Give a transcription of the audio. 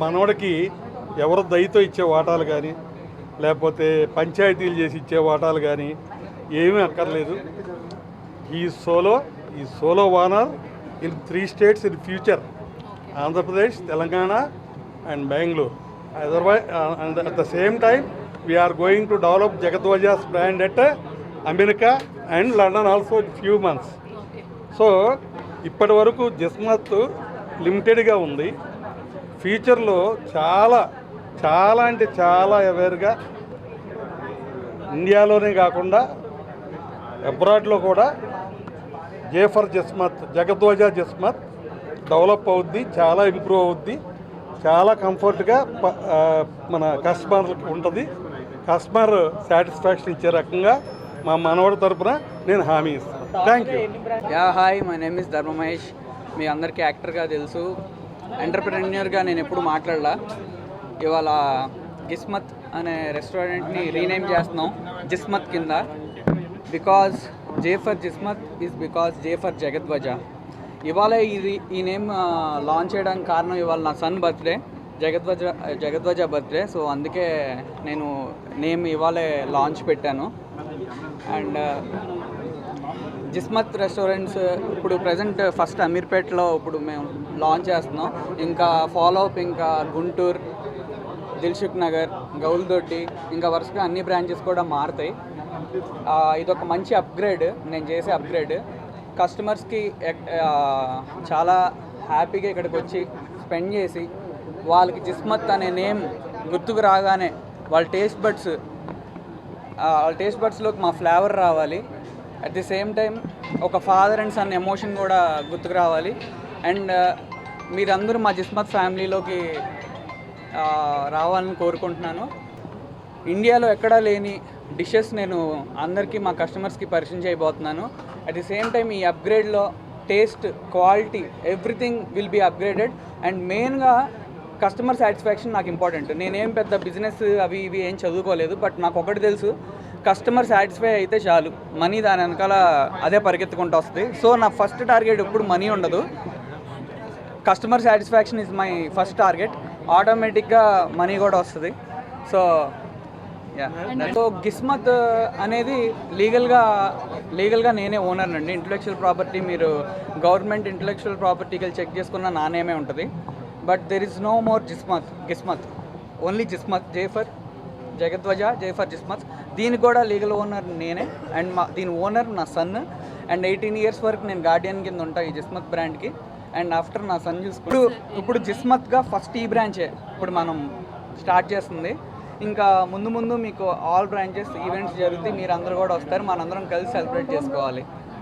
మనవడికి ఎవరు దయతో ఇచ్చే వాటాలు కానీ లేకపోతే పంచాయతీలు చేసి ఇచ్చే వాటాలు కానీ ఏమీ అక్కర్లేదు. ఈ solo owner in 3 states in future, Andhra Pradesh, Telangana and Bengaluru. Otherwise and at the same time we are going to develop జగద్వజాస్ brand at America and London also in few months. So ఇప్పటి వరకు జిస్మత్ లిమిటెడ్గా ఉంది. ఫ్యూచర్లో చాలా చాలా అంటే చాలా అవేర్గా ఇండియాలోనే కాకుండా అబ్రాడ్లో కూడా జేఫర్ జిస్మత్, జగద్వజా జిస్మత్ డెవలప్ అవుద్ది, చాలా ఇంప్రూవ్ అవుద్ది, చాలా కంఫర్ట్గా మన కస్టమర్కి ఉంటుంది. కస్టమర్ సాటిస్ఫాక్షన్ ఇచ్చే రకంగా మా మనవడి తరపున నేను హామీ ఇస్తాను. Thank you. Hi, my name is ధర్మ మహేష్. మీ అందరికీ యాక్టర్గా తెలుసు, ఎంటర్ప్రెన్యూర్గా నేను ఎప్పుడు మాట్లాడలా. ఇవాళ గిస్మత్ అనే రెస్టారెంట్ని రీనేమ్ చేస్తున్నాం జిస్మత్ కింద. Because జేఫర్ Jismat is because జేఫర్ జగద్వజ. ఇవాళ ఈ నేమ్ లాంచ్ చేయడానికి కారణం ఇవాళ నా సన్ బర్త్డే, జగద్వజ బర్త్డే. సో అందుకే నేను నేమ్ ఇవాళే లాంచ్ పెట్టాను. అండ్ జిస్మత్ రెస్టారెంట్స్ ఇప్పుడు ప్రజెంట్ ఫస్ట్ అమీర్పేట్లో ఇప్పుడు మేము లాంచ్ చేస్తున్నాం. ఇంకా ఫాలోఅప్ ఇంకా గుంటూరు, దిల్సుఖ్ నగర్, గౌల్దొడ్డి, ఇంకా వరుసగా అన్ని బ్రాంచెస్ కూడా మారుతాయి. ఇదొక మంచి అప్గ్రేడ్, నేను చేసే అప్గ్రేడ్. కస్టమర్స్కి చాలా హ్యాపీగా ఇక్కడికి వచ్చి స్పెండ్ చేసి వాళ్ళకి జిస్మత్ అనే నేమ్ గుర్తుకు రాగానే వాళ్ళ టేస్ట్ బడ్స్లోకి మా ఫ్లేవర్ రావాలి. అట్ ది సేమ్ టైం ఒక ఫాదర్ అండ్ సన్ ఎమోషన్ కూడా గుర్తుకు రావాలి. అండ్ మీరందరూ మా జిస్మత్ ఫ్యామిలీలోకి రావాలని కోరుకుంటున్నాను. ఇండియాలో ఎక్కడా లేని డిషెస్ నేను అందరికీ మా కస్టమర్స్కి పరిచయం చేయబోతున్నాను. అట్ ది సేమ్ టైం ఈ అప్గ్రేడ్లో taste, quality, everything will be upgraded. And మెయిన్గా కస్టమర్ సాటిస్ఫాక్షన్ నాకు ఇంపార్టెంట్. నేనేం పెద్ద బిజినెస్ అవి ఇవి ఏం చదువుకోలేదు, బట్ నాకు ఒకటి తెలుసు, కస్టమర్ సాటిస్ఫై అయితే చాలు, మనీ దాని వెనకాల అదే పరిగెత్తుకుంటూ వస్తుంది. సో నా ఫస్ట్ టార్గెట్ ఎప్పుడు మనీ ఉండదు, customer satisfaction is my first target. ఆటోమేటిక్గా మనీ కూడా వస్తుంది. సో గిస్మత్ అనేది లీగల్గా నేనే ఓనర్ అండి. ఇంటలెక్చువల్ ప్రాపర్టీ మీరు గవర్నమెంట్ ఇంటలెక్చువల్ ప్రాపర్టీకి చెక్ చేసుకున్న నా నేమే ఉంటుంది. But there is no more Gismat, only Jismat, Jefar Jagadvaja, Jefar Jismat. దీనికి కూడా లీగల్ ఓనర్ నేనే. అండ్ దీని ఓనర్ నా సన్. అండ్ 18 years వరకు నేను గార్డియన్ కింద ఉంటాను ఈ జిస్మత్ బ్రాండ్కి. అండ్ ఆఫ్టర్ నా సన్ ఇప్పుడు జిస్మత్గా ఫస్ట్ ఈ బ్రాంచే ఇప్పుడు మనం స్టార్ట్ చేస్తుంది. ఇంకా ముందు మీకు ఆల్ బ్రాంచెస్ ఈవెంట్స్ జరుగుతాయి, మీరు అందరూ కూడా వస్తారు, మనందరం కలిసి సెలబ్రేట్ చేసుకోవాలి.